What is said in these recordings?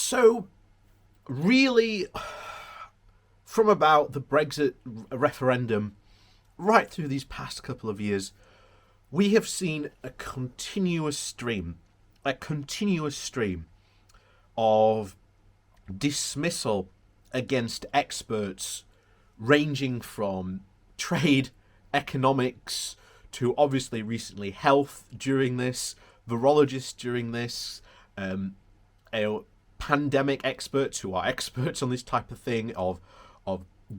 So, really, from about the Brexit referendum right through these past couple of years, we have seen a continuous stream of dismissal against experts ranging from trade, economics, to obviously recently health during this, virologists during this, pandemic experts who are experts on this type of thing, of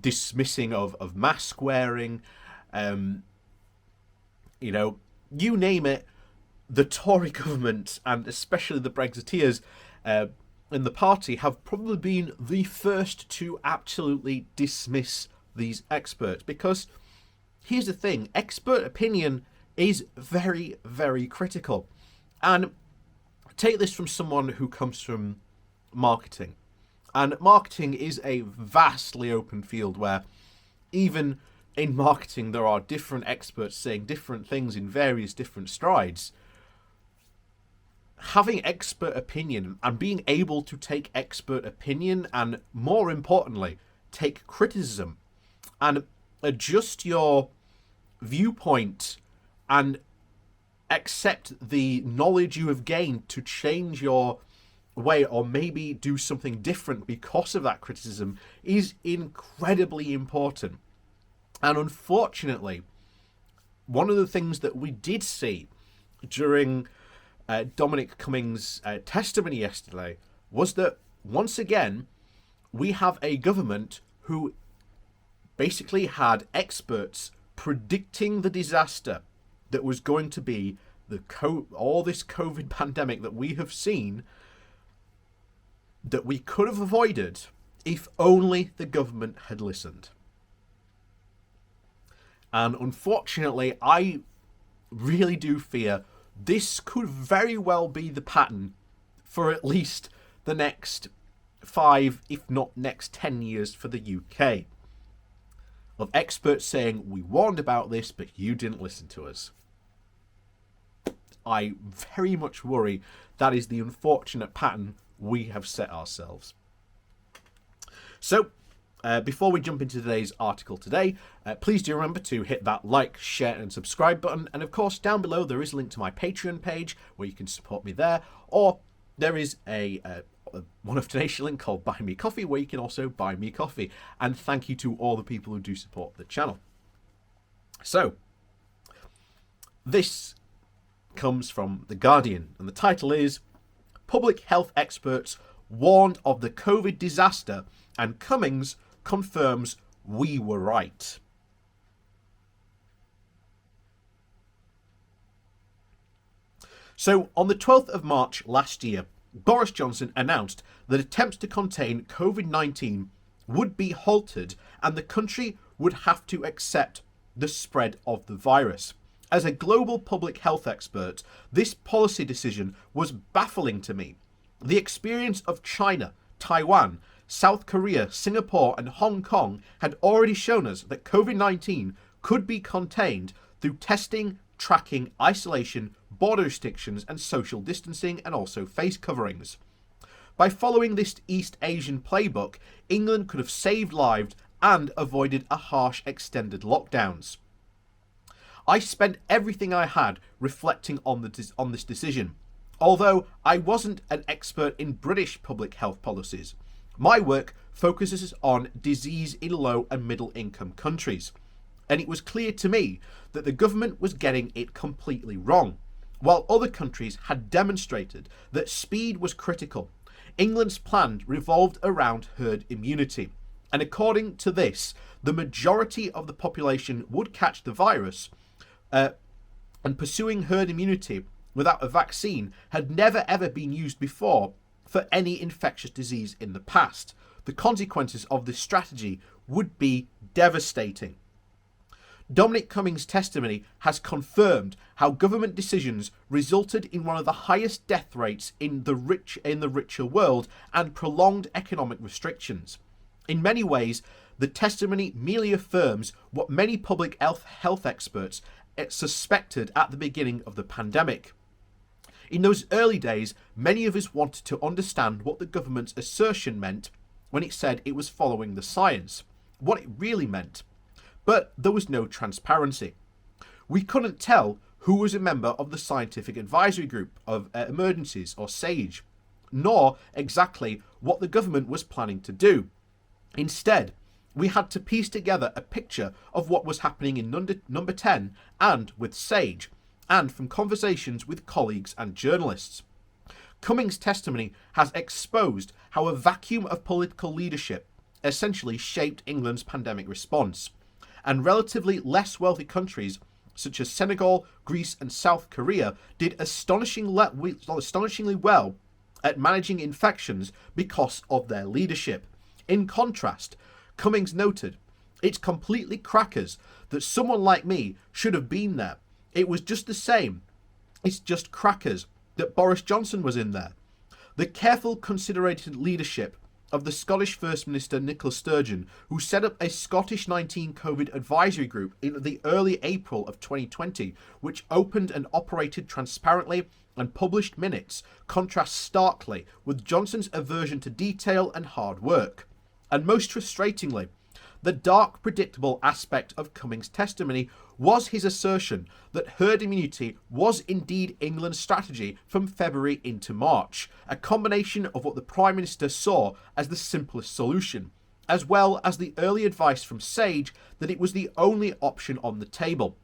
dismissing of mask wearing, you name it. The Tory government and especially the Brexiteers in the party have probably been the first to absolutely dismiss these experts, because here's the thing: expert opinion is very, very critical. And take this from someone who comes from marketing. And marketing is a vastly open field where even in marketing there are different experts saying different things in various different strides. Having expert opinion and being able to take expert opinion and, more importantly, take criticism and adjust your viewpoint and accept the knowledge you have gained to change your way or maybe do something different because of that criticism is incredibly important. And unfortunately, one of the things that we did see during Dominic Cummings' testimony yesterday was that once again we have a government who basically had experts predicting the disaster that was going to be all this COVID pandemic that we have seen, that we could have avoided if only the government had listened. And unfortunately, I really do fear this could very well be the pattern for at least the next 5, if not next 10 years for the UK. Of experts saying, we warned about this, but you didn't listen to us. I very much worry that is the unfortunate pattern we have set ourselves. So, before we jump into today's article today, please do remember to hit that like, share and subscribe button. And of course, down below there is a link to my Patreon page where you can support me there. Or there is a one-off donation link called Buy Me Coffee where you can also buy me coffee. And thank you to all the people who do support the channel. So, this comes from The Guardian, and the title is Public Health Experts Warned of the COVID Disaster and Cummings Confirms We Were Right. So, on the 12th of March last year, Boris Johnson announced that attempts to contain COVID-19 would be halted and the country would have to accept the spread of the virus. As a global public health expert, this policy decision was baffling to me. The experience of China, Taiwan, South Korea, Singapore and Hong Kong had already shown us that COVID-19 could be contained through testing, tracking, isolation, border restrictions and social distancing, and also face coverings. By following this East Asian playbook, England could have saved lives and avoided a harsh extended lockdowns. I spent everything I had reflecting on this decision. Although I wasn't an expert in British public health policies, my work focuses on disease in low and middle income countries. And it was clear to me that the government was getting it completely wrong. While other countries had demonstrated that speed was critical, England's plan revolved around herd immunity. And according to this, the majority of the population would catch the virus, and pursuing herd immunity without a vaccine had never ever been used before for any infectious disease in the past. The consequences of this strategy would be devastating. Dominic Cummings' testimony has confirmed how government decisions resulted in one of the highest death rates in the richer world and prolonged economic restrictions. In many ways, the testimony merely affirms what many public health experts suspected at the beginning of the pandemic. In those early days, many of us wanted to understand what the government's assertion meant when it said it was following the science, what it really meant. But there was no transparency. We couldn't tell who was a member of the Scientific Advisory Group of Emergencies, or SAGE, nor exactly what the government was planning to do. Instead, we had to piece together a picture of what was happening in number 10 and with SAGE, and from conversations with colleagues and journalists. Cummings' testimony has exposed how a vacuum of political leadership essentially shaped England's pandemic response, and relatively less wealthy countries such as Senegal, Greece and South Korea did astonishingly well at managing infections because of their leadership. In contrast, Cummings noted, "It's completely crackers that someone like me should have been there. It was just the same. It's just crackers that Boris Johnson was in there." The careful, considered leadership of the Scottish First Minister Nicola Sturgeon, who set up a Scottish 19 COVID advisory group in the early April of 2020, which opened and operated transparently and published minutes, contrasts starkly with Johnson's aversion to detail and hard work. And most frustratingly, the dark, predictable aspect of Cummings' testimony was his assertion that herd immunity was indeed England's strategy from February into March, a combination of what the Prime Minister saw as the simplest solution, as well as the early advice from SAGE that it was the only option on the table.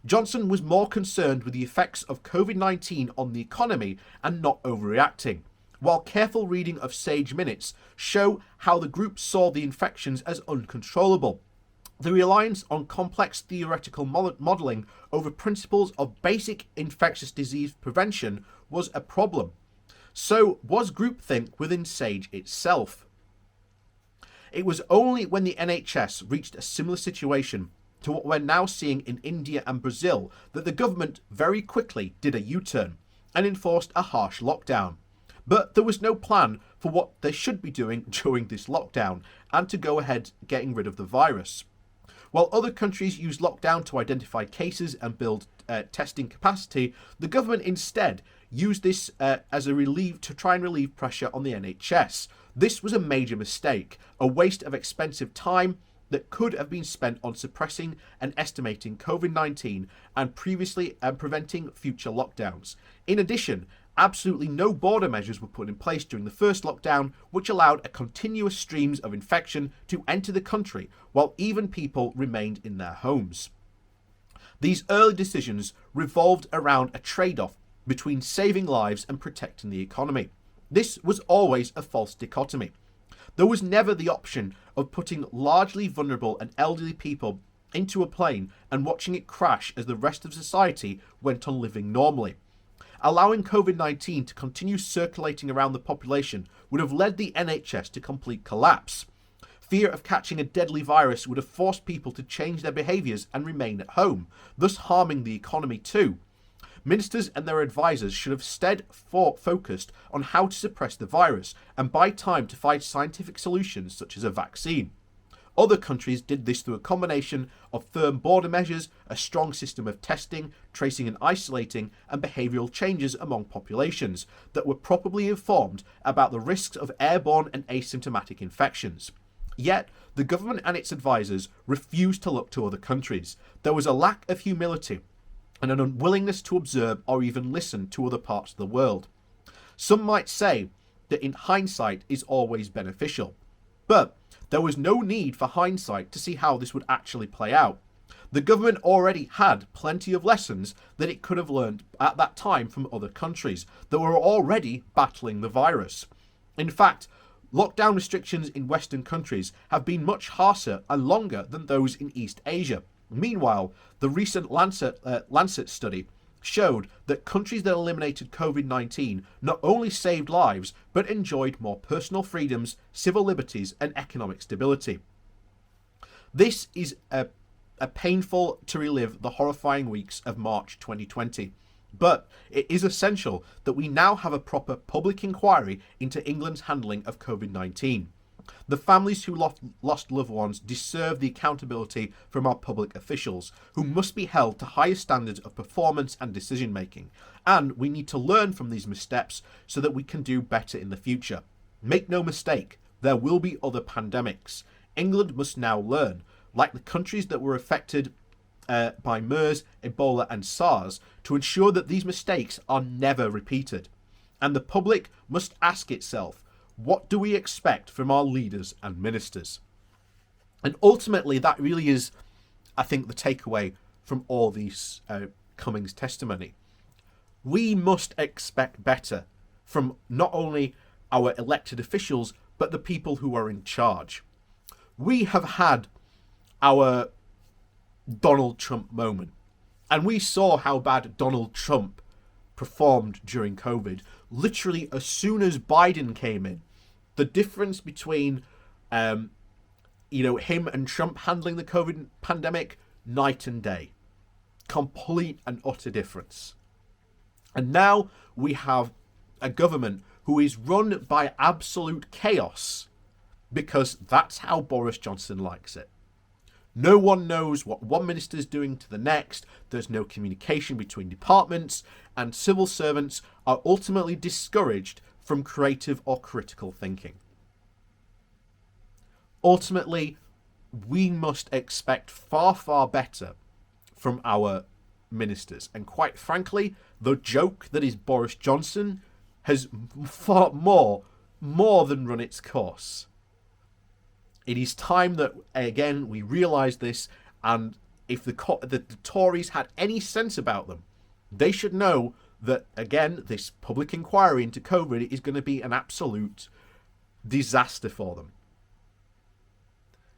Johnson was more concerned with the effects of COVID-19 on the economy and not overreacting, while careful reading of SAGE minutes show how the group saw the infections as uncontrollable. The reliance on complex theoretical modelling over principles of basic infectious disease prevention was a problem. So was groupthink within SAGE itself. It was only when the NHS reached a similar situation to what we're now seeing in India and Brazil that the government very quickly did a U-turn and enforced a harsh lockdown. But there was no plan for what they should be doing during this lockdown and to go ahead getting rid of the virus. While other countries used lockdown to identify cases and build testing capacity, the government instead used this as a relief to try and relieve pressure on the NHS. This was a major mistake, a waste of expensive time that could have been spent on suppressing and estimating COVID-19 and preventing future lockdowns. In addition, absolutely no border measures were put in place during the first lockdown, which allowed a continuous streams of infection to enter the country while even people remained in their homes. These early decisions revolved around a trade-off between saving lives and protecting the economy. This was always a false dichotomy. There was never the option of putting largely vulnerable and elderly people into a plane and watching it crash as the rest of society went on living normally. Allowing COVID-19 to continue circulating around the population would have led the NHS to complete collapse. Fear of catching a deadly virus would have forced people to change their behaviours and remain at home, thus harming the economy too. Ministers and their advisors should have instead focused on how to suppress the virus and buy time to find scientific solutions such as a vaccine. Other countries did this through a combination of firm border measures, a strong system of testing, tracing and isolating, and behavioural changes among populations that were properly informed about the risks of airborne and asymptomatic infections. Yet, the government and its advisors refused to look to other countries. There was a lack of humility and an unwillingness to observe or even listen to other parts of the world. Some might say that in hindsight is always beneficial, but there was no need for hindsight to see how this would actually play out. The government already had plenty of lessons that it could have learned at that time from other countries that were already battling the virus. In fact, lockdown restrictions in Western countries have been much harsher and longer than those in East Asia. Meanwhile, the recent Lancet study showed that countries that eliminated COVID-19 not only saved lives, but enjoyed more personal freedoms, civil liberties, and economic stability. This is a painful to relive the horrifying weeks of March 2020. But it is essential that we now have a proper public inquiry into England's handling of COVID-19. The families who lost loved ones deserve the accountability from our public officials, who must be held to higher standards of performance and decision making. And we need to learn from these missteps so that we can do better in the future. Make no mistake, there will be other pandemics. England must now learn, like the countries that were affected by MERS, Ebola and SARS, to ensure that these mistakes are never repeated. And the public must ask itself, what do we expect from our leaders and ministers? And ultimately, that really is, I think, the takeaway from all these Cummings testimony. We must expect better from not only our elected officials, but the people who are in charge. We have had our Donald Trump moment, and we saw how bad Donald Trump performed during COVID. Literally, as soon as Biden came in, the difference between him and Trump handling the COVID pandemic, night and day. Complete and utter difference. And now we have a government who is run by absolute chaos, because that's how Boris Johnson likes it. No one knows what one minister is doing to the next. There's no communication between departments, and civil servants are ultimately discouraged from creative or critical thinking. Ultimately, we must expect far, far better from our ministers. And quite frankly, the joke that is Boris Johnson has far more than run its course. It is time that, again, we realise this, and if the Tories had any sense about them, they should know that, again, this public inquiry into COVID is going to be an absolute disaster for them.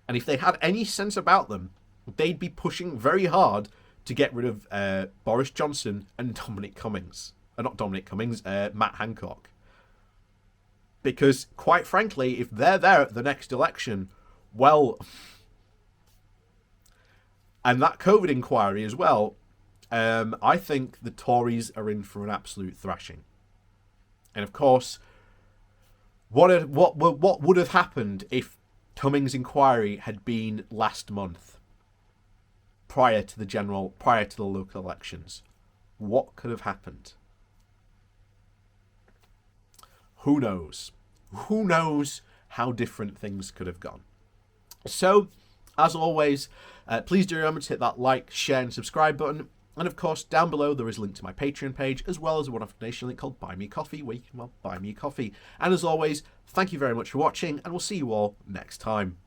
And if they had any sense about them, they'd be pushing very hard to get rid of Boris Johnson and Matt Hancock. Because, quite frankly, if they're there at the next election, well, and that COVID inquiry as well, I think the Tories are in for an absolute thrashing. And of course, what would have happened if Cummings' inquiry had been last month, prior to the local elections? What could have happened? Who knows? Who knows how different things could have gone? So, as always, please do remember to hit that like, share and subscribe button. And of course, down below there is a link to my Patreon page, as well as a one-off donation link called Buy Me Coffee, where you can buy me a coffee. And as always, thank you very much for watching, and we'll see you all next time.